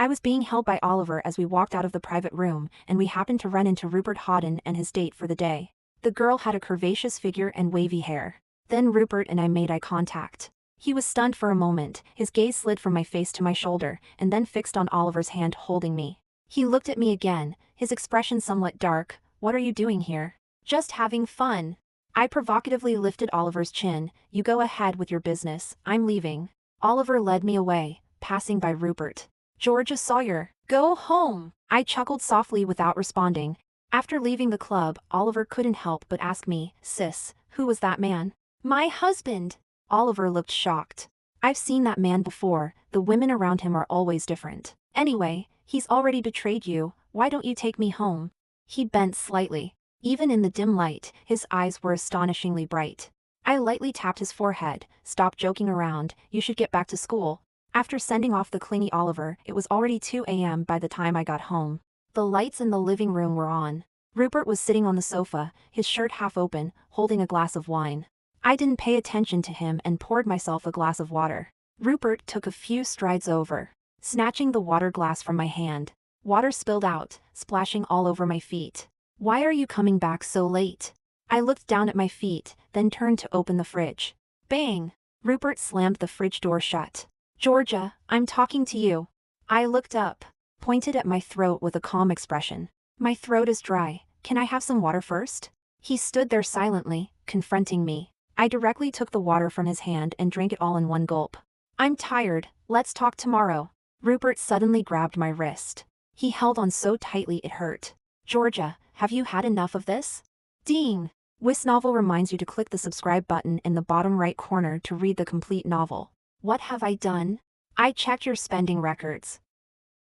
I was being held by Oliver as we walked out of the private room, and we happened to run into Rupert Hawden and his date for the day. The girl had a curvaceous figure and wavy hair. Then Rupert and I made eye contact. He was stunned for a moment, his gaze slid from my face to my shoulder, and then fixed on Oliver's hand holding me. He looked at me again, his expression somewhat dark. "What are you doing here?" "Just having fun." I provocatively lifted Oliver's chin. "You go ahead with your business, I'm leaving." Oliver led me away, passing by Rupert. "Georgia Sawyer, go home." I chuckled softly without responding. After leaving the club, Oliver couldn't help but ask me, "Sis, who was that man?" "My husband." Oliver looked shocked. "I've seen that man before, the women around him are always different. Anyway, he's already betrayed you, why don't you take me home?" He bent slightly. Even in the dim light, his eyes were astonishingly bright. I lightly tapped his forehead. "Stop joking around, you should get back to school." After sending off the clingy Oliver, it was already 2 a.m. by the time I got home. The lights in the living room were on. Rupert was sitting on the sofa, his shirt half open, holding a glass of wine. I didn't pay attention to him and poured myself a glass of water. Rupert took a few strides over, snatching the water glass from my hand. Water spilled out, splashing all over my feet. "Why are you coming back so late?" I looked down at my feet, then turned to open the fridge. Bang! Rupert slammed the fridge door shut. "Georgia, I'm talking to you." I looked up, pointed at my throat with a calm expression. "My throat is dry, can I have some water first?" He stood there silently, confronting me. I directly took the water from his hand and drank it all in one gulp. "I'm tired, let's talk tomorrow." Rupert suddenly grabbed my wrist. He held on so tightly it hurt. "Georgia, have you had enough of this?" Ding! This novel reminds you to click the subscribe button in the bottom right corner to read the complete novel. What have I done? I checked your spending records.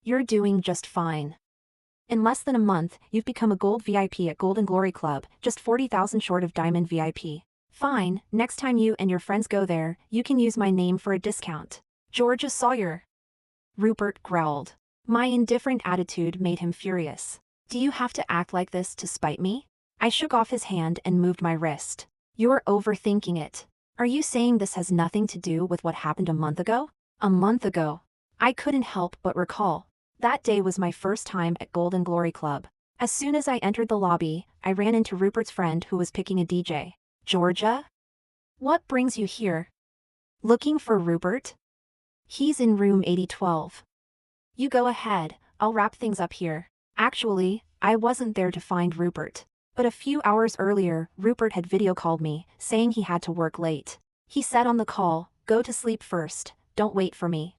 You're doing just fine. In less than a month, you've become a Gold VIP at Golden Glory Club, just 40,000 short of Diamond VIP. Fine, next time you and your friends go there, you can use my name for a discount. Georgia Sawyer. Rupert growled. My indifferent attitude made him furious. "Do you have to act like this to spite me?" I shook off his hand and moved my wrist. "You're overthinking it. Are you saying this has nothing to do with what happened a month ago?" A month ago. I couldn't help but recall. That day was my first time at Golden Glory Club. As soon as I entered the lobby, I ran into Rupert's friend who was picking a DJ. "Georgia? What brings you here?" "Looking for Rupert?" "He's in room 8012. You go ahead, I'll wrap things up here." Actually, I wasn't there to find Rupert. But a few hours earlier, Rupert had video called me, saying he had to work late. He said on the call, "Go to sleep first, don't wait for me."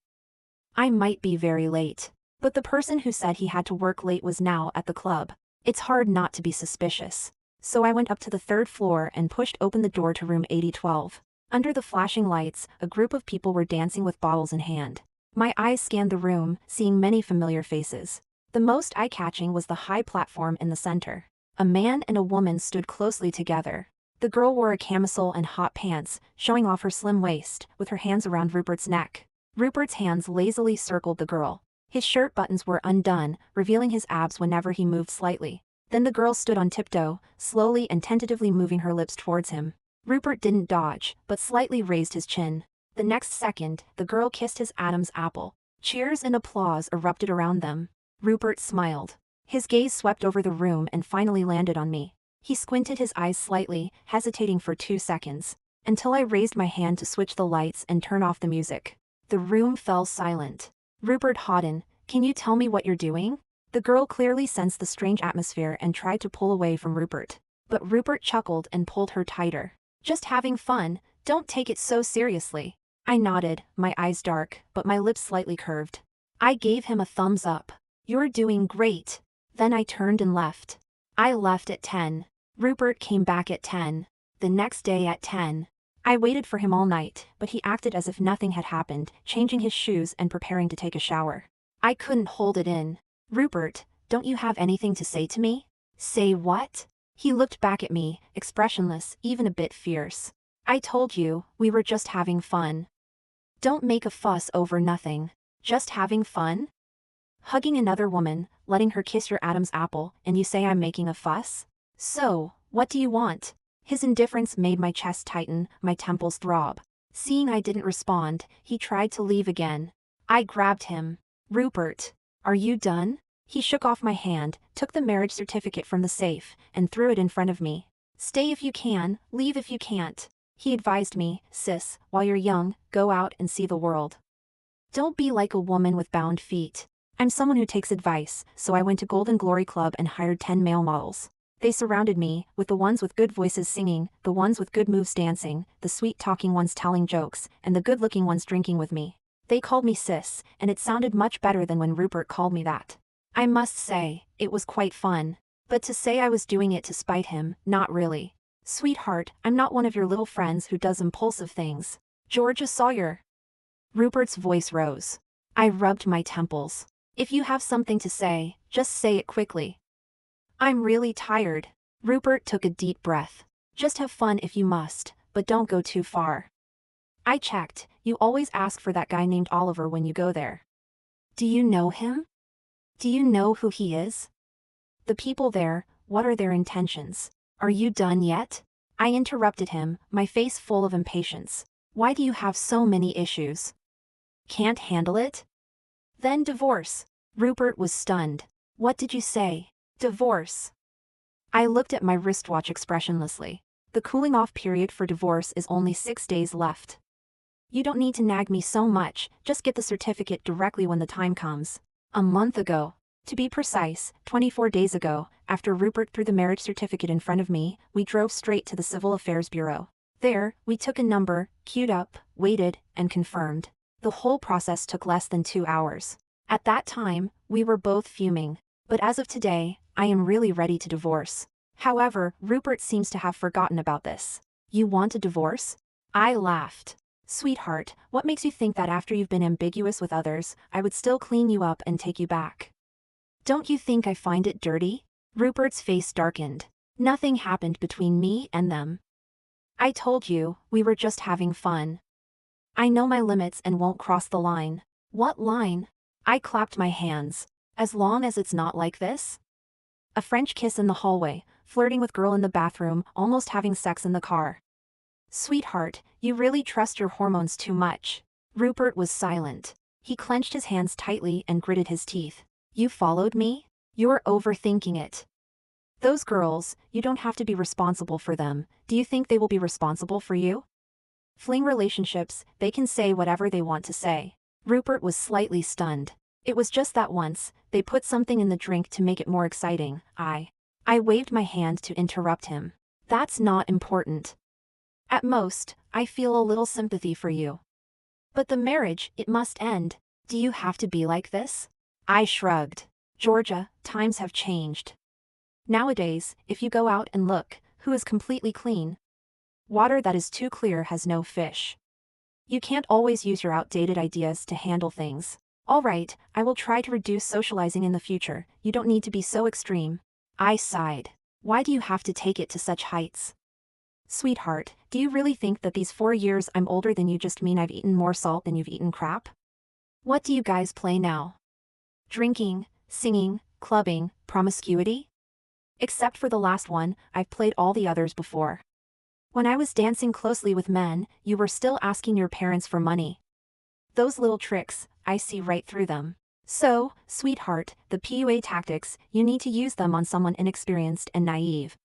I might be very late. But the person who said he had to work late was now at the club. It's hard not to be suspicious. So I went up to the 3rd floor and pushed open the door to room 8012. Under the flashing lights, a group of people were dancing with bottles in hand. My eyes scanned the room, seeing many familiar faces. The most eye-catching was the high platform in the center. A man and a woman stood closely together. The girl wore a camisole and hot pants, showing off her slim waist, with her hands around Rupert's neck. Rupert's hands lazily circled the girl. His shirt buttons were undone, revealing his abs whenever he moved slightly. Then the girl stood on tiptoe, slowly and tentatively moving her lips towards him. Rupert didn't dodge, but slightly raised his chin. The next second, the girl kissed his Adam's apple. Cheers and applause erupted around them. Rupert smiled. His gaze swept over the room and finally landed on me. He squinted his eyes slightly, hesitating for 2 seconds, until I raised my hand to switch the lights and turn off the music. The room fell silent. "Rupert Hawden, can you tell me what you're doing?" The girl clearly sensed the strange atmosphere and tried to pull away from Rupert. But Rupert chuckled and pulled her tighter. "Just having fun, don't take it so seriously." I nodded, my eyes dark, but my lips slightly curved. I gave him a thumbs up. "You're doing great." Then I turned and left. I left at 10. Rupert came back at 10. The next day at 10. I waited for him all night, but he acted as if nothing had happened, changing his shoes and preparing to take a shower. I couldn't hold it in. "Rupert, don't you have anything to say to me?" "Say what?" He looked back at me, expressionless, even a bit fierce. "I told you, we were just having fun. Don't make a fuss over nothing. Just having fun? Hugging another woman, letting her kiss your Adam's apple, and you say I'm making a fuss? So, what do you want?" His indifference made my chest tighten, my temples throb. Seeing I didn't respond, he tried to leave again. I grabbed him. "Rupert, Are you done? He shook off my hand, took the marriage certificate from the safe, and threw it in front of me. Stay if you can, leave if you can't. He advised me, sis, while you're young, go out and see the world. Don't be like a woman with bound feet. I'm someone who takes advice, so I went to Golden Glory Club and hired 10 male models. They surrounded me, with the ones with good voices singing, the ones with good moves dancing, the sweet-talking ones telling jokes, and the good-looking ones drinking with me. They called me sis, and it sounded much better than when Rupert called me that. I must say, it was quite fun. But to say I was doing it to spite him, not really. Sweetheart, I'm not one of your little friends who does impulsive things. Georgia Sawyer. Rupert's voice rose. I rubbed my temples. If you have something to say, just say it quickly. I'm really tired. Rupert took a deep breath. Just have fun if you must, but don't go too far. I checked, you always ask for that guy named Oliver when you go there. Do you know him? Do you know who he is? The people there, what are their intentions? Are you done yet? I interrupted him, my face full of impatience. Why do you have so many issues? Can't handle it? Then divorce. Rupert was stunned. What did you say? Divorce. I looked at my wristwatch expressionlessly. The cooling-off period for divorce is only 6 days left. You don't need to nag me so much, just get the certificate directly when the time comes. A month ago. To be precise, 24 days ago, after Rupert threw the marriage certificate in front of me, we drove straight to the Civil Affairs Bureau. There, we took a number, queued up, waited, and confirmed. The whole process took less than 2 hours. At that time, we were both fuming. But as of today, I am really ready to divorce. However, Rupert seems to have forgotten about this. You want a divorce? I laughed. Sweetheart, what makes you think that after you've been ambiguous with others, I would still clean you up and take you back? Don't you think I find it dirty? Rupert's face darkened. Nothing happened between me and them. I told you, we were just having fun. I know my limits and won't cross the line. What line? I clapped my hands. As long as it's not like this? A French kiss in the hallway, flirting with girl in the bathroom, almost having sex in the car. Sweetheart, you really trust your hormones too much. Rupert was silent. He clenched his hands tightly and gritted his teeth. You followed me? You're overthinking it. Those girls, you don't have to be responsible for them. Do you think they will be responsible for you? Fling relationships, they can say whatever they want to say. Rupert was slightly stunned. It was just that once, they put something in the drink to make it more exciting. I waved my hand to interrupt him. That's not important. At most, I feel a little sympathy for you. But the marriage, it must end. Do you have to be like this? I shrugged. Georgia, times have changed. Nowadays, if you go out and look, who is completely clean? Water that is too clear has no fish. You can't always use your outdated ideas to handle things. All right, I will try to reduce socializing in the future. You don't need to be so extreme. I sighed. Why do you have to take it to such heights? Sweetheart, do you really think that these 4 years I'm older than you just mean I've eaten more salt than you've eaten crap? What do you guys play now? Drinking, singing, clubbing, promiscuity? Except for the last one, I've played all the others before. When I was dancing closely with men, you were still asking your parents for money. Those little tricks, I see right through them. So, sweetheart, the PUA tactics, you need to use them on someone inexperienced and naive.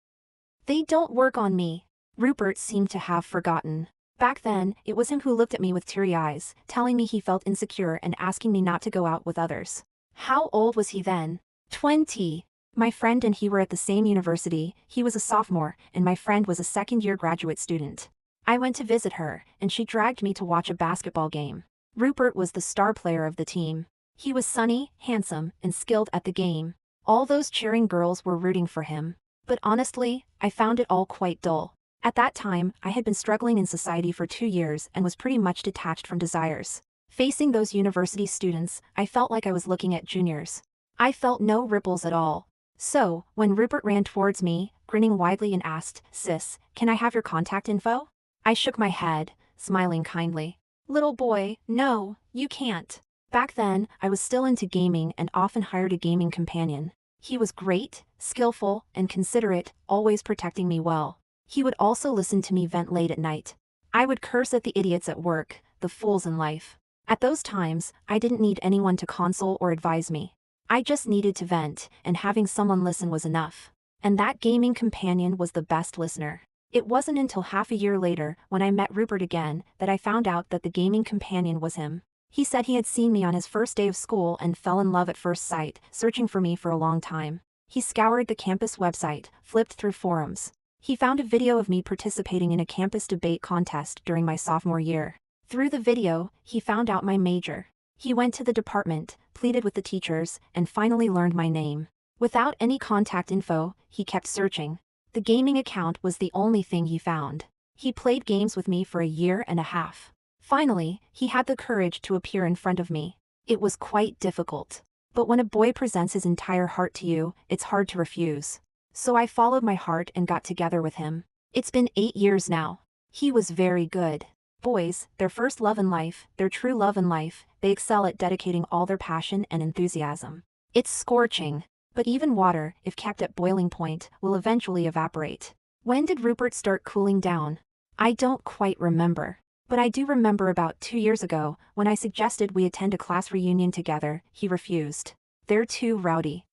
They don't work on me. Rupert seemed to have forgotten. Back then, it was him who looked at me with teary eyes, telling me he felt insecure and asking me not to go out with others. How old was he then? 20. My friend and he were at the same university. He was a sophomore, and my friend was a second-year graduate student. I went to visit her, and she dragged me to watch a basketball game. Rupert was the star player of the team. He was sunny, handsome, and skilled at the game. All those cheering girls were rooting for him. But honestly, I found it all quite dull. At that time, I had been struggling in society for 2 years and was pretty much detached from desires. Facing those university students, I felt like I was looking at juniors. I felt no ripples at all. So, when Rupert ran towards me, grinning widely and asked, "Sis, can I have your contact info?" I shook my head, smiling kindly. "Little boy, no, you can't." Back then, I was still into gaming and often hired a gaming companion. He was great, skillful, and considerate, always protecting me well. He would also listen to me vent late at night. I would curse at the idiots at work, the fools in life. At those times, I didn't need anyone to console or advise me. I just needed to vent, and having someone listen was enough. And that gaming companion was the best listener. It wasn't until half a year later, when I met Rupert again, that I found out that the gaming companion was him. He said he had seen me on his first day of school and fell in love at first sight, searching for me for a long time. He scoured the campus website, flipped through forums. He found a video of me participating in a campus debate contest during my sophomore year. Through the video, he found out my major. He went to the department, pleaded with the teachers, and finally learned my name. Without any contact info, he kept searching. The gaming account was the only thing he found. He played games with me for a year and a half. Finally, he had the courage to appear in front of me. It was quite difficult. But when a boy presents his entire heart to you, it's hard to refuse. So I followed my heart and got together with him. It's been 8 years now. He was very good. Boys, their first love in life, their true love in life, they excel at dedicating all their passion and enthusiasm. It's scorching. But even water, if kept at boiling point, will eventually evaporate. When did Rupert start cooling down? I don't quite remember. But I do remember about 2 years ago, when I suggested we attend a class reunion together, he refused. They're too rowdy.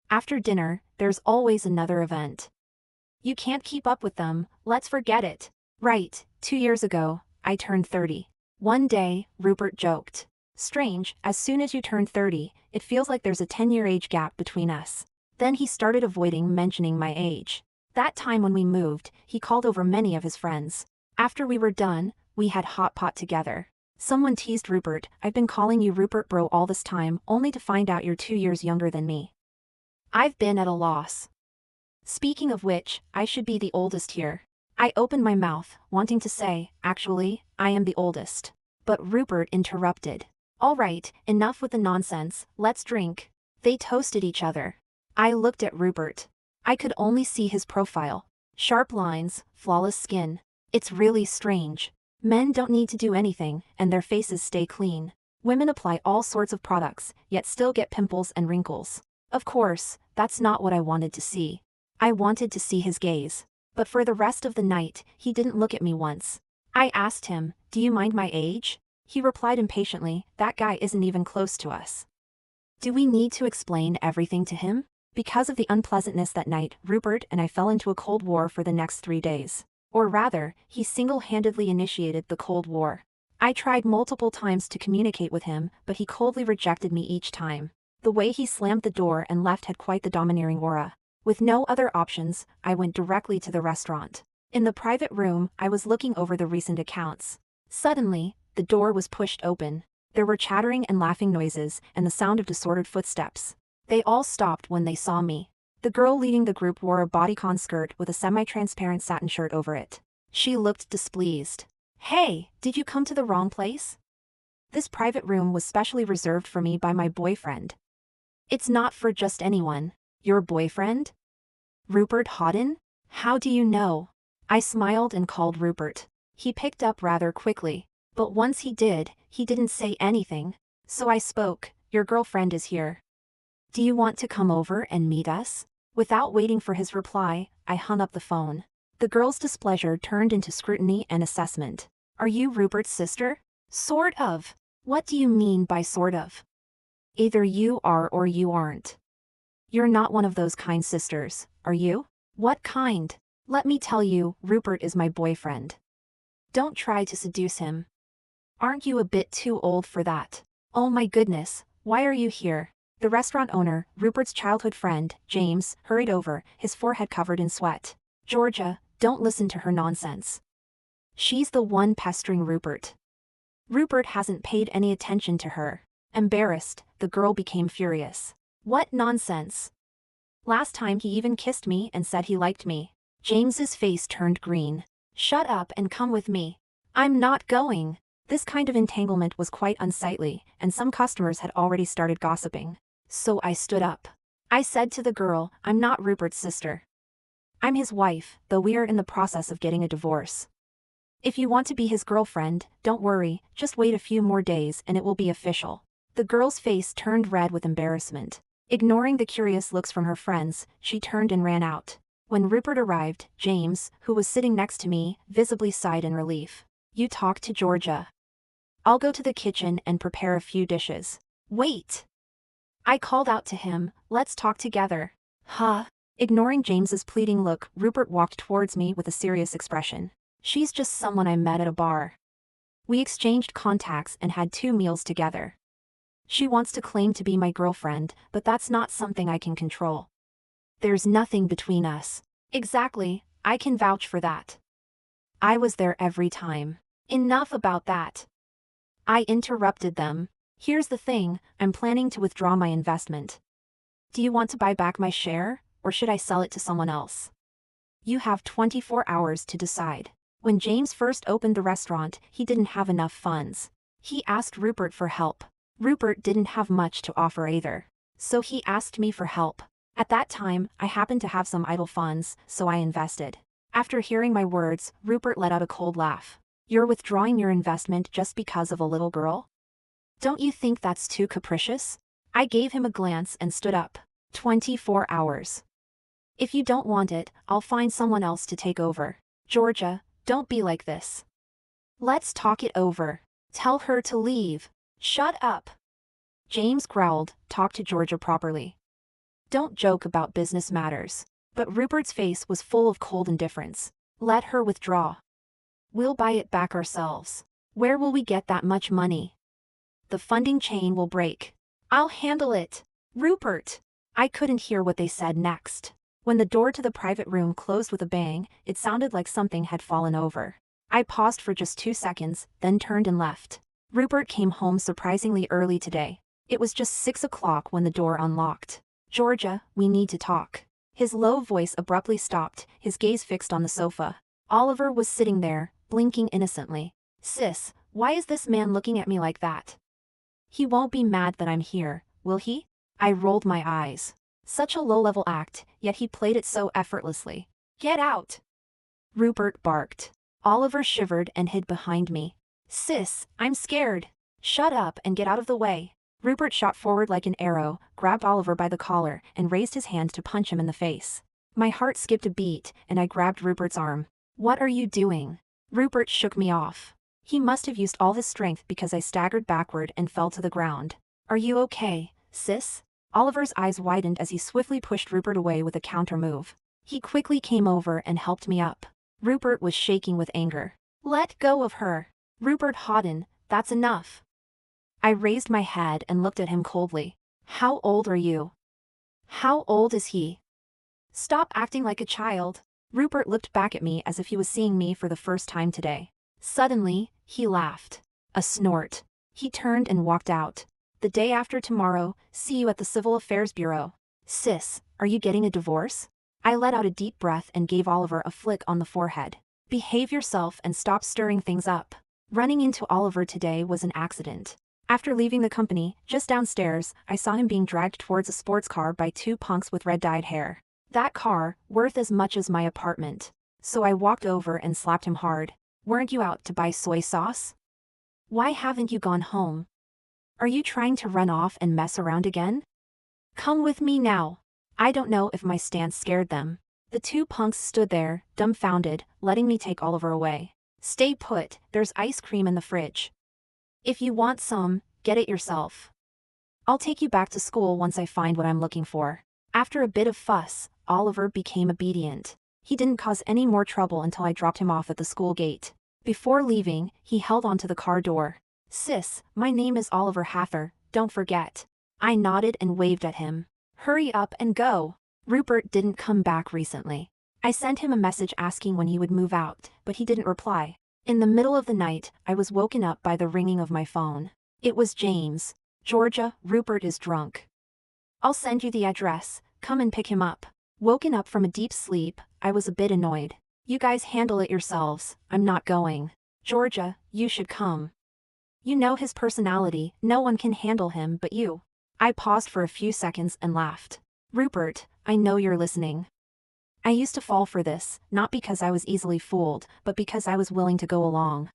After dinner, there's always another event. You can't keep up with them, let's forget it. Right, 2 years ago, I turned 30. One day, Rupert joked. Strange, as soon as you turn 30, it feels like there's a 10-year age gap between us. Then he started avoiding mentioning my age. That time when we moved, he called over many of his friends. After we were done, we had hot pot together. Someone teased Rupert, "I've been calling you Rupert bro all this time, only to find out you're 2 years younger than me." I've been at a loss. Speaking of which, I should be the oldest here. I opened my mouth, wanting to say, actually, I am the oldest. But Rupert interrupted. All right, enough with the nonsense, let's drink. They toasted each other. I looked at Rupert. I could only see his profile. Sharp lines, flawless skin. It's really strange. Men don't need to do anything, and their faces stay clean. Women apply all sorts of products, yet still get pimples and wrinkles. Of course, that's not what I wanted to see. I wanted to see his gaze. But for the rest of the night, he didn't look at me once. I asked him, "Do you mind my age?" He replied impatiently, "That guy isn't even close to us." Do we need to explain everything to him? Because of the unpleasantness that night, Rupert and I fell into a Cold War for the next 3 days. Or rather, he single-handedly initiated the Cold War. I tried multiple times to communicate with him, but he coldly rejected me each time. The way he slammed the door and left had quite the domineering aura. With no other options, I went directly to the restaurant. In the private room, I was looking over the recent accounts. Suddenly, the door was pushed open. There were chattering and laughing noises, and the sound of disordered footsteps. They all stopped when they saw me. The girl leading the group wore a bodycon skirt with a semi-transparent satin shirt over it. She looked displeased. "Hey, did you come to the wrong place? This private room was specially reserved for me by my boyfriend." "It's not for just anyone." "Your boyfriend? Rupert Houghton? How do you know?" I smiled and called Rupert. He picked up rather quickly. But once he did, he didn't say anything. So I spoke, "Your girlfriend is here. Do you want to come over and meet us?" Without waiting for his reply, I hung up the phone. The girl's displeasure turned into scrutiny and assessment. "Are you Rupert's sister?" "Sort of." "What do you mean by sort of?" "Either you are or you aren't. You're not one of those kind sisters, are you?" "What kind?" "Let me tell you, Rupert is my boyfriend. Don't try to seduce him. Aren't you a bit too old for that?" "Oh my goodness, why are you here?" The restaurant owner, Rupert's childhood friend, James, hurried over, his forehead covered in sweat. "Georgia, don't listen to her nonsense. She's the one pestering Rupert. Rupert hasn't paid any attention to her." Embarrassed, the girl became furious. "What nonsense? Last time he even kissed me and said he liked me." James's face turned green. "Shut up and come with me." "I'm not going." This kind of entanglement was quite unsightly, and some customers had already started gossiping. So I stood up. I said to the girl, "I'm not Rupert's sister. I'm his wife, though we are in the process of getting a divorce. If you want to be his girlfriend, don't worry, just wait a few more days and it will be official." The girl's face turned red with embarrassment. Ignoring the curious looks from her friends, she turned and ran out. When Rupert arrived, James, who was sitting next to me, visibly sighed in relief. "You talk to Georgia. I'll go to the kitchen and prepare a few dishes." "Wait!" I called out to him, let's talk together. Huh? Ignoring James's pleading look, Rupert walked towards me with a serious expression. She's just someone I met at a bar. We exchanged contacts and had 2 meals together. She wants to claim to be my girlfriend, but that's not something I can control. There's nothing between us. Exactly, I can vouch for that. I was there every time. Enough about that. I interrupted them. Here's the thing, I'm planning to withdraw my investment. Do you want to buy back my share, or should I sell it to someone else? You have 24 hours to decide. When James first opened the restaurant, he didn't have enough funds. He asked Rupert for help. Rupert didn't have much to offer either. So he asked me for help. At that time, I happened to have some idle funds, so I invested. After hearing my words, Rupert let out a cold laugh. You're withdrawing your investment just because of a little girl? Don't you think that's too capricious? I gave him a glance and stood up. 24 hours. If you don't want it, I'll find someone else to take over. Georgia, don't be like this. Let's talk it over. Tell her to leave. Shut up. James growled, talk to Georgia properly. Don't joke about business matters. But Rupert's face was full of cold indifference. Let her withdraw. We'll buy it back ourselves. Where will we get that much money? The funding chain will break. I'll handle it. Rupert! I couldn't hear what they said next. When the door to the private room closed with a bang, it sounded like something had fallen over. I paused for just 2 seconds, then turned and left. Rupert came home surprisingly early today. It was just 6 o'clock when the door unlocked. Georgia, we need to talk. His low voice abruptly stopped, his gaze fixed on the sofa. Oliver was sitting there, blinking innocently. Sis, why is this man looking at me like that? He won't be mad that I'm here, will he? I rolled my eyes. Such a low-level act, yet he played it so effortlessly. Get out! Rupert barked. Oliver shivered and hid behind me. Sis, I'm scared. Shut up and get out of the way. Rupert shot forward like an arrow, grabbed Oliver by the collar, and raised his hand to punch him in the face. My heart skipped a beat, and I grabbed Rupert's arm. What are you doing? Rupert shook me off. He must have used all his strength because I staggered backward and fell to the ground. Are you okay, sis? Oliver's eyes widened as he swiftly pushed Rupert away with a counter move. He quickly came over and helped me up. Rupert was shaking with anger. Let go of her. Rupert Hawden, that's enough. I raised my head and looked at him coldly. How old are you? How old is he? Stop acting like a child. Rupert looked back at me as if he was seeing me for the first time today. Suddenly, he laughed. A snort. He turned and walked out. The day after tomorrow, see you at the Civil Affairs Bureau. Sis, are you getting a divorce? I let out a deep breath and gave Oliver a flick on the forehead. Behave yourself and stop stirring things up. Running into Oliver today was an accident. After leaving the company, just downstairs, I saw him being dragged towards a sports car by 2 punks with red-dyed hair. That car, worth as much as my apartment. So I walked over and slapped him hard. Weren't you out to buy soy sauce? Why haven't you gone home? Are you trying to run off and mess around again? Come with me now. I don't know if my stance scared them. The 2 punks stood there, dumbfounded, letting me take Oliver away. Stay put, there's ice cream in the fridge. If you want some, get it yourself. I'll take you back to school once I find what I'm looking for. After a bit of fuss, Oliver became obedient. He didn't cause any more trouble until I dropped him off at the school gate. Before leaving, he held onto the car door. Sis, my name is Oliver Hather, don't forget. I nodded and waved at him. Hurry up and go. Rupert didn't come back recently. I sent him a message asking when he would move out, but he didn't reply. In the middle of the night, I was woken up by the ringing of my phone. It was James. Georgia, Rupert is drunk. I'll send you the address, come and pick him up. Woken up from a deep sleep, I was a bit annoyed. You guys handle it yourselves, I'm not going. Georgia, you should come. You know his personality, no one can handle him but you. I paused for a few seconds and laughed. Rupert, I know you're listening. I used to fall for this, not because I was easily fooled, but because I was willing to go along.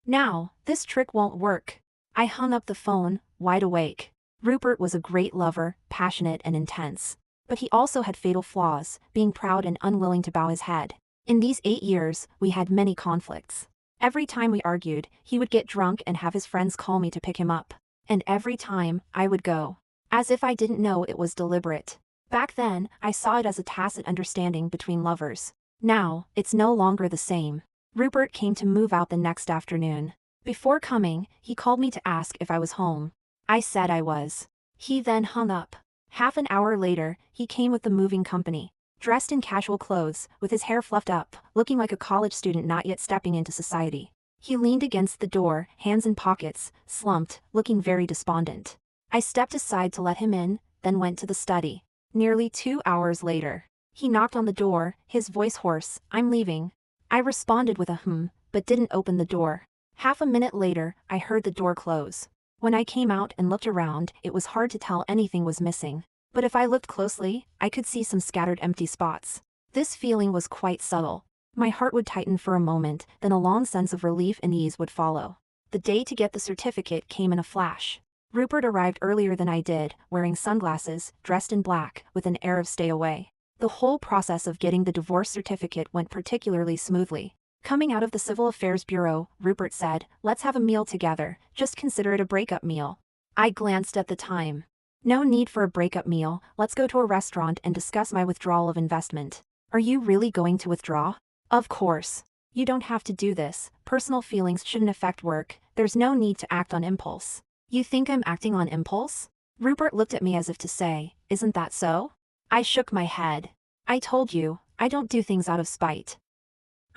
Now, this trick won't work. I hung up the phone, wide awake. Rupert was a great lover, passionate and intense. But he also had fatal flaws, being proud and unwilling to bow his head. In these 8 years, we had many conflicts. Every time we argued, he would get drunk and have his friends call me to pick him up. And every time, I would go. As if I didn't know it was deliberate. Back then, I saw it as a tacit understanding between lovers. Now, it's no longer the same. Rupert came to move out the next afternoon. Before coming, he called me to ask if I was home. I said I was. He then hung up. Half an hour later, he came with the moving company. Dressed in casual clothes, with his hair fluffed up, looking like a college student not yet stepping into society. He leaned against the door, hands in pockets, slumped, looking very despondent. I stepped aside to let him in, then went to the study. Nearly 2 hours later, he knocked on the door, his voice hoarse, "I'm leaving." I responded with a but didn't open the door. Half a minute later, I heard the door close. When I came out and looked around, it was hard to tell anything was missing. But if I looked closely, I could see some scattered empty spots. This feeling was quite subtle. My heart would tighten for a moment, then a long sense of relief and ease would follow. The day to get the certificate came in a flash. Rupert arrived earlier than I did, wearing sunglasses, dressed in black, with an air of stay away. The whole process of getting the divorce certificate went particularly smoothly. Coming out of the Civil Affairs Bureau, Rupert said, "Let's have a meal together, just consider it a breakup meal." I glanced at the time. "No need for a breakup meal, let's go to a restaurant and discuss my withdrawal of investment." "Are you really going to withdraw?" "Of course. You don't have to do this, personal feelings shouldn't affect work, there's no need to act on impulse." "You think I'm acting on impulse?" Rupert looked at me as if to say, "Isn't that so?" I shook my head. "I told you, I don't do things out of spite.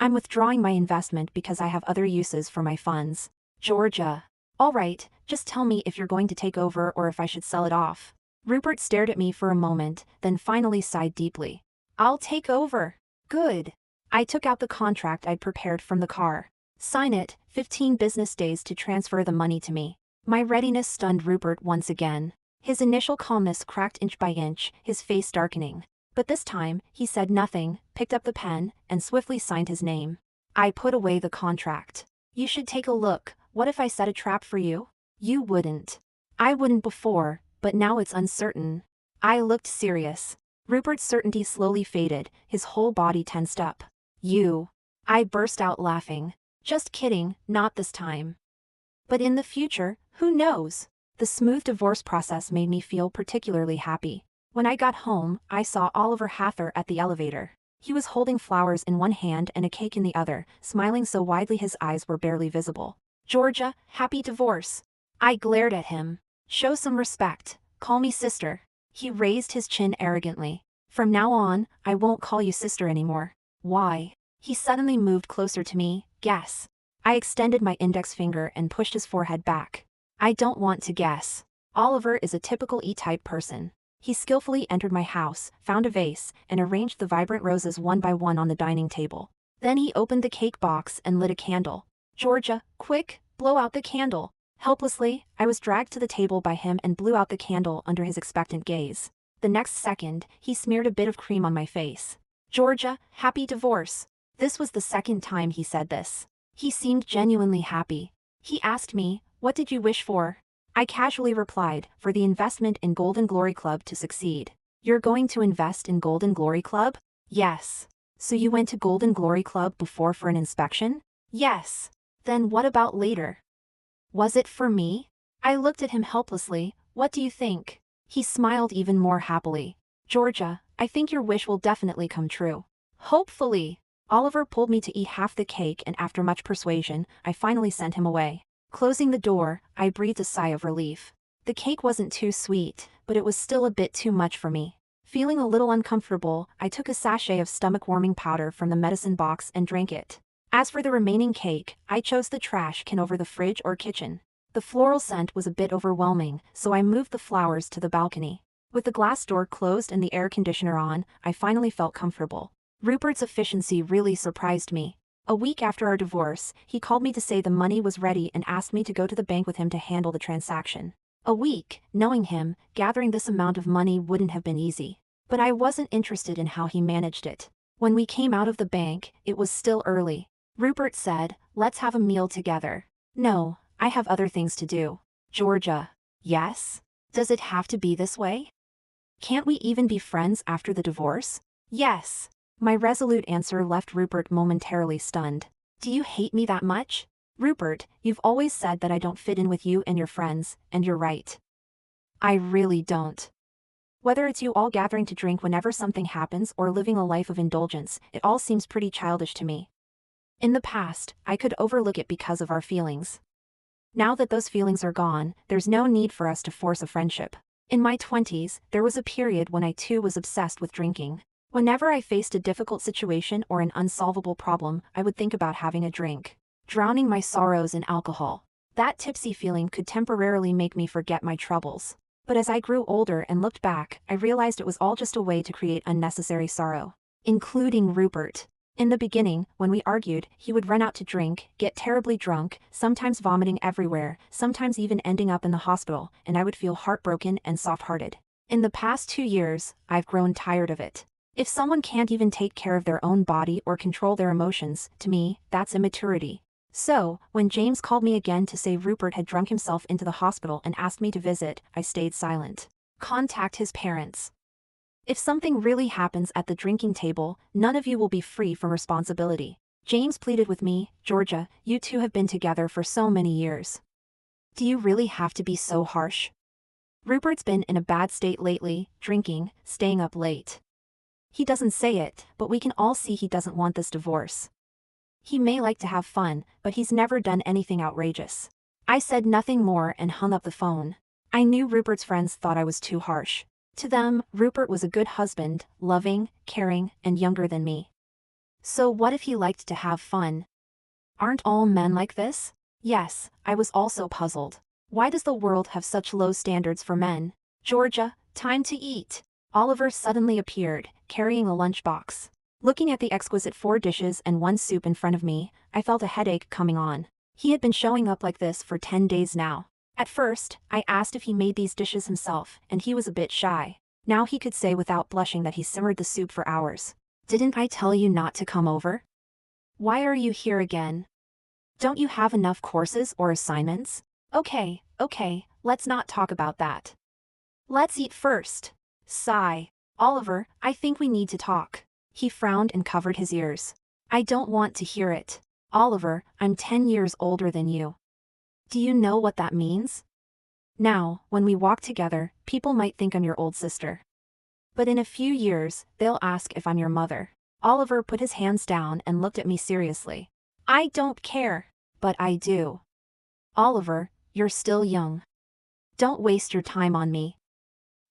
I'm withdrawing my investment because I have other uses for my funds." "Georgia." "All right, just tell me if you're going to take over or if I should sell it off." Rupert stared at me for a moment, then finally sighed deeply. "I'll take over." "Good." I took out the contract I'd prepared from the car. "Sign it, 15 business days to transfer the money to me." My readiness stunned Rupert once again. His initial calmness cracked inch by inch, his face darkening. But this time, he said nothing, picked up the pen, and swiftly signed his name. I put away the contract. "You should take a look, what if I set a trap for you?" "You wouldn't." "I wouldn't before, but now it's uncertain." I looked serious. Rupert's certainty slowly faded, his whole body tensed up. "You." I burst out laughing. "Just kidding, not this time. But in the future, who knows?" The smooth divorce process made me feel particularly happy. When I got home, I saw Oliver Hather at the elevator. He was holding flowers in one hand and a cake in the other, smiling so widely his eyes were barely visible. "Georgia, happy divorce." I glared at him. "Show some respect, call me sister." He raised his chin arrogantly. "From now on, I won't call you sister anymore." "Why?" He suddenly moved closer to me. "Guess." I extended my index finger and pushed his forehead back. "I don't want to guess." Oliver is a typical E-type person. He skillfully entered my house, found a vase, and arranged the vibrant roses one by one on the dining table. Then he opened the cake box and lit a candle. "Georgia, quick, blow out the candle." Helplessly, I was dragged to the table by him and blew out the candle under his expectant gaze. The next second, he smeared a bit of cream on my face. "Georgia, happy divorce." This was the second time he said this. He seemed genuinely happy. He asked me, "What did you wish for?" I casually replied, "For the investment in Golden Glory Club to succeed." "You're going to invest in Golden Glory Club?" "Yes." "So you went to Golden Glory Club before for an inspection?" "Yes." "Then what about later? Was it for me?" I looked at him helplessly. "What do you think?" He smiled even more happily. "Georgia, I think your wish will definitely come true." "Hopefully." Oliver pulled me to eat half the cake and after much persuasion, I finally sent him away. Closing the door, I breathed a sigh of relief. The cake wasn't too sweet, but it was still a bit too much for me. Feeling a little uncomfortable, I took a sachet of stomach-warming powder from the medicine box and drank it. As for the remaining cake, I chose the trash can over the fridge or kitchen. The floral scent was a bit overwhelming, so I moved the flowers to the balcony. With the glass door closed and the air conditioner on, I finally felt comfortable. Rupert's efficiency really surprised me. A week after our divorce, he called me to say the money was ready and asked me to go to the bank with him to handle the transaction. A week, knowing him, gathering this amount of money wouldn't have been easy. But I wasn't interested in how he managed it. When we came out of the bank, it was still early. Rupert said, "Let's have a meal together." "No, I have other things to do." "Georgia." "Yes? Does it have to be this way? Can't we even be friends after the divorce?" "Yes." My resolute answer left Rupert momentarily stunned. "Do you hate me that much?" "Rupert, you've always said that I don't fit in with you and your friends, and you're right. I really don't. Whether it's you all gathering to drink whenever something happens or living a life of indulgence, it all seems pretty childish to me. In the past, I could overlook it because of our feelings. Now that those feelings are gone, there's no need for us to force a friendship. In my 20s, there was a period when I too was obsessed with drinking. Whenever I faced a difficult situation or an unsolvable problem, I would think about having a drink, drowning my sorrows in alcohol. That tipsy feeling could temporarily make me forget my troubles. But as I grew older and looked back, I realized it was all just a way to create unnecessary sorrow. Including Rupert. In the beginning, when we argued, he would run out to drink, get terribly drunk, sometimes vomiting everywhere, sometimes even ending up in the hospital, and I would feel heartbroken and soft-hearted. In the past 2 years, I've grown tired of it. If someone can't even take care of their own body or control their emotions, to me, that's immaturity. So, when James called me again to say Rupert had drunk himself into the hospital and asked me to visit, I stayed silent. Contact his parents. If something really happens at the drinking table, none of you will be free from responsibility. James pleaded with me, Georgia, you two have been together for so many years. Do you really have to be so harsh? Rupert's been in a bad state lately, drinking, staying up late. He doesn't say it, but we can all see he doesn't want this divorce. He may like to have fun, but he's never done anything outrageous. I said nothing more and hung up the phone. I knew Rupert's friends thought I was too harsh. To them, Rupert was a good husband, loving, caring, and younger than me. So what if he liked to have fun? Aren't all men like this? Yes, I was also puzzled. Why does the world have such low standards for men? Georgia, time to eat. Oliver suddenly appeared, carrying a lunchbox. Looking at the exquisite 4 dishes and 1 soup in front of me, I felt a headache coming on. He had been showing up like this for 10 days now. At first, I asked if he made these dishes himself, and he was a bit shy. Now he could say without blushing that he simmered the soup for hours. Didn't I tell you not to come over? Why are you here again? Don't you have enough courses or assignments? Okay, let's not talk about that. Let's eat first. Sigh. Oliver, I think we need to talk. He frowned and covered his ears. I don't want to hear it. Oliver, I'm 10 years older than you. Do you know what that means? Now, when we walk together, people might think I'm your old sister. But in a few years, they'll ask if I'm your mother. Oliver put his hands down and looked at me seriously. I don't care. But I do. Oliver, you're still young. Don't waste your time on me.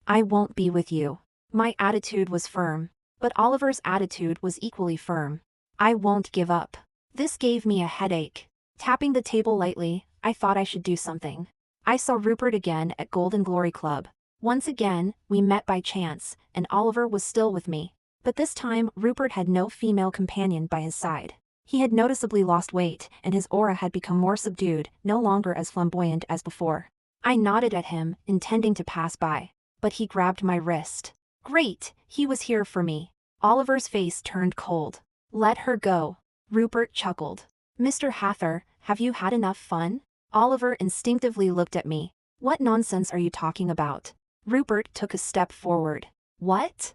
I won't be with you. My attitude was firm. But Oliver's attitude was equally firm. I won't give up. This gave me a headache. Tapping the table lightly, I thought I should do something. I saw Rupert again at Golden Glory Club. Once again, we met by chance, and Oliver was still with me. But this time, Rupert had no female companion by his side. He had noticeably lost weight, and his aura had become more subdued, no longer as flamboyant as before. I nodded at him, intending to pass by. But he grabbed my wrist. Great, he was here for me. Oliver's face turned cold. Let her go. Rupert chuckled. Mr. Hathor, have you had enough fun? Oliver instinctively looked at me. What nonsense are you talking about? Rupert took a step forward. What?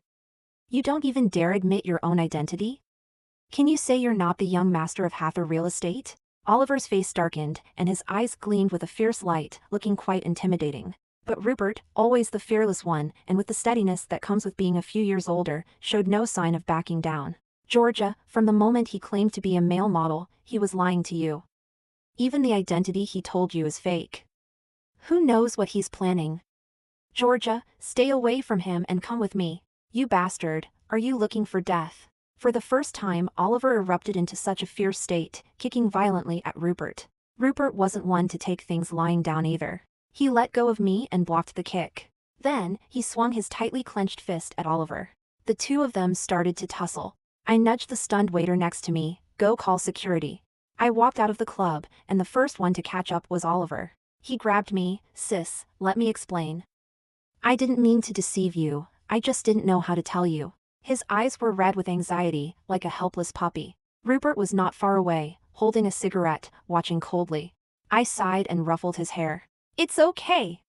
You don't even dare admit your own identity? Can you say you're not the young master of Hathor Real Estate? Oliver's face darkened, and his eyes gleamed with a fierce light, looking quite intimidating. But Rupert, always the fearless one, and with the steadiness that comes with being a few years older, showed no sign of backing down. Georgia, from the moment he claimed to be a male model, he was lying to you. Even the identity he told you is fake. Who knows what he's planning? Georgia, stay away from him and come with me. You bastard, are you looking for death? For the first time, Oliver erupted into such a fierce state, kicking violently at Rupert. Rupert wasn't one to take things lying down either. He let go of me and blocked the kick. Then, he swung his tightly clenched fist at Oliver. The two of them started to tussle. I nudged the stunned waiter next to me, go call security. I walked out of the club, and the first one to catch up was Oliver. He grabbed me, sis, let me explain. I didn't mean to deceive you, I just didn't know how to tell you. His eyes were red with anxiety, like a helpless puppy. Rupert was not far away, holding a cigarette, watching coldly. I sighed and ruffled his hair. It's okay.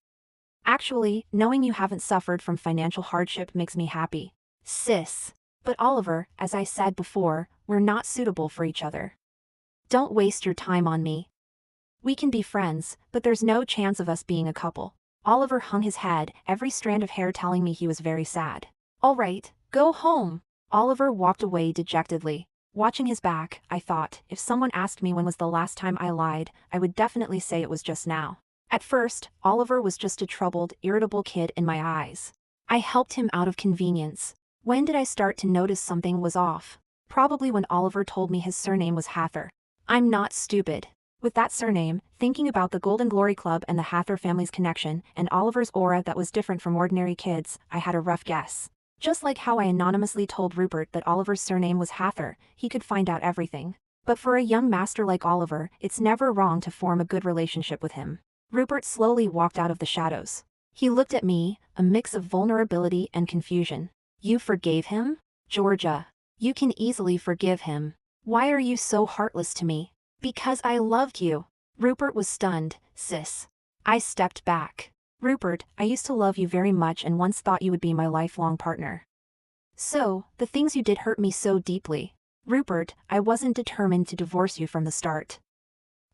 Actually, knowing you haven't suffered from financial hardship makes me happy. Sis. But Oliver, as I said before, we're not suitable for each other. Don't waste your time on me. We can be friends, but there's no chance of us being a couple. Oliver hung his head, every strand of hair telling me he was very sad. All right, go home. Oliver walked away dejectedly. Watching his back, I thought, if someone asked me when was the last time I lied, I would definitely say it was just now. At first, Oliver was just a troubled, irritable kid in my eyes. I helped him out of convenience. When did I start to notice something was off? Probably when Oliver told me his surname was Hather. I'm not stupid. With that surname, thinking about the Golden Glory Club and the Hather family's connection, and Oliver's aura that was different from ordinary kids, I had a rough guess. Just like how I anonymously told Rupert that Oliver's surname was Hather, he could find out everything. But for a young master like Oliver, it's never wrong to form a good relationship with him. Rupert slowly walked out of the shadows. He looked at me, a mix of vulnerability and confusion. You forgave him? Georgia. You can easily forgive him. Why are you so heartless to me? Because I loved you. Rupert was stunned, sis. I stepped back. Rupert, I used to love you very much and once thought you would be my lifelong partner. So, the things you did hurt me so deeply. Rupert, I wasn't determined to divorce you from the start.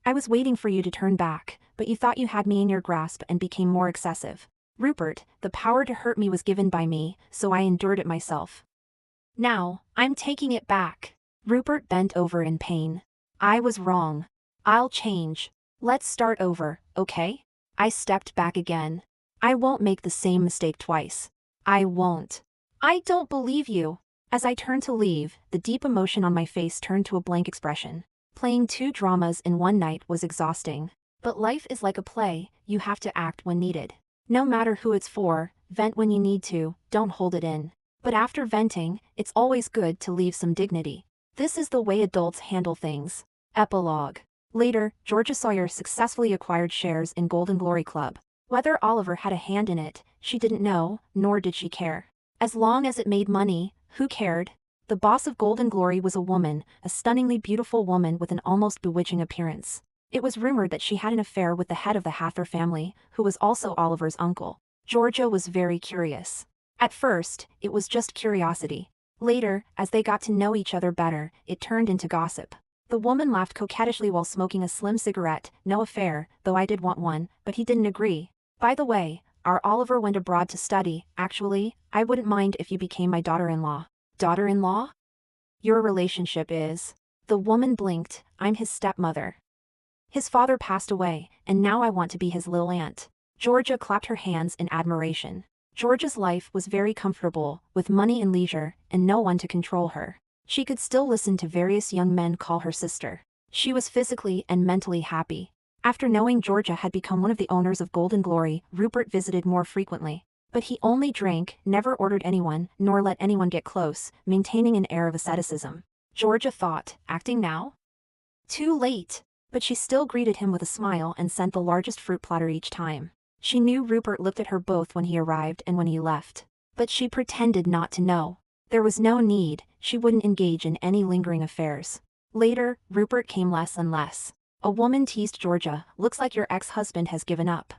I was waiting for you to turn back, but you thought you had me in your grasp and became more excessive. Rupert, the power to hurt me was given by me, so I endured it myself. Now, I'm taking it back. Rupert bent over in pain. I was wrong. I'll change. Let's start over, okay? I stepped back again. I won't make the same mistake twice. I won't. I don't believe you. As I turned to leave, the deep emotion on my face turned to a blank expression. Playing two dramas in one night was exhausting. But life is like a play, you have to act when needed. No matter who it's for, vent when you need to, don't hold it in. But after venting, it's always good to leave some dignity. This is the way adults handle things. Epilogue. Later, Georgia Sawyer successfully acquired shares in Golden Glory Club. Whether Oliver had a hand in it, she didn't know, nor did she care. As long as it made money, who cared? The boss of Golden Glory was a woman, a stunningly beautiful woman with an almost bewitching appearance. It was rumored that she had an affair with the head of the Hather family, who was also Oliver's uncle. Georgia was very curious. At first, it was just curiosity. Later, as they got to know each other better, it turned into gossip. The woman laughed coquettishly while smoking a slim cigarette. No affair, though I did want one, but he didn't agree. By the way, our Oliver went abroad to study. Actually, I wouldn't mind if you became my daughter-in-law. Daughter-in-law? Your relationship is. The woman blinked. I'm his stepmother. His father passed away, and now I want to be his little aunt. Georgia clapped her hands in admiration. Georgia's life was very comfortable, with money and leisure, and no one to control her. She could still listen to various young men call her sister. She was physically and mentally happy. After knowing Georgia had become one of the owners of Golden Glory, Rupert visited more frequently. But he only drank, never ordered anyone, nor let anyone get close, maintaining an air of asceticism. Georgia thought, acting now? Too late. But she still greeted him with a smile and sent the largest fruit platter each time. She knew Rupert looked at her both when he arrived and when he left. But she pretended not to know. There was no need, she wouldn't engage in any lingering affairs. Later, Rupert came less and less. A woman teased Georgia, looks like your ex-husband has given up.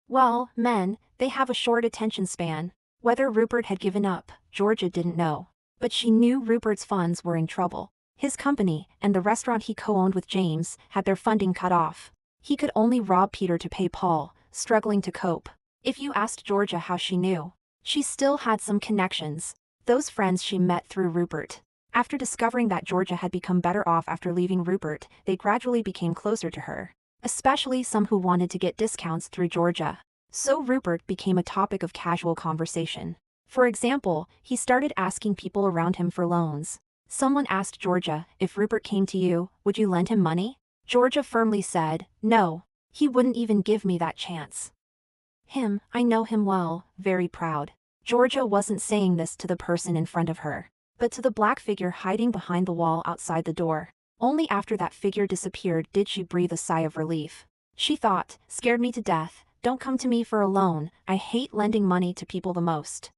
Well, men, they have a short attention span. Whether Rupert had given up, Georgia didn't know. But she knew Rupert's funds were in trouble. His company, and the restaurant he co-owned with James, had their funding cut off. He could only rob Peter to pay Paul, struggling to cope. If you asked Georgia how she knew, she still had some connections. Those friends she met through Rupert. After discovering that Georgia had become better off after leaving Rupert, they gradually became closer to her. Especially some who wanted to get discounts through Georgia. So Rupert became a topic of casual conversation. For example, he started asking people around him for loans. Someone asked Georgia, if Rupert came to you, would you lend him money? Georgia firmly said, no. He wouldn't even give me that chance. I know him well, very proud. Georgia wasn't saying this to the person in front of her, but to the black figure hiding behind the wall outside the door. Only after that figure disappeared did she breathe a sigh of relief. She thought, scared me to death, don't come to me for a loan, I hate lending money to people the most.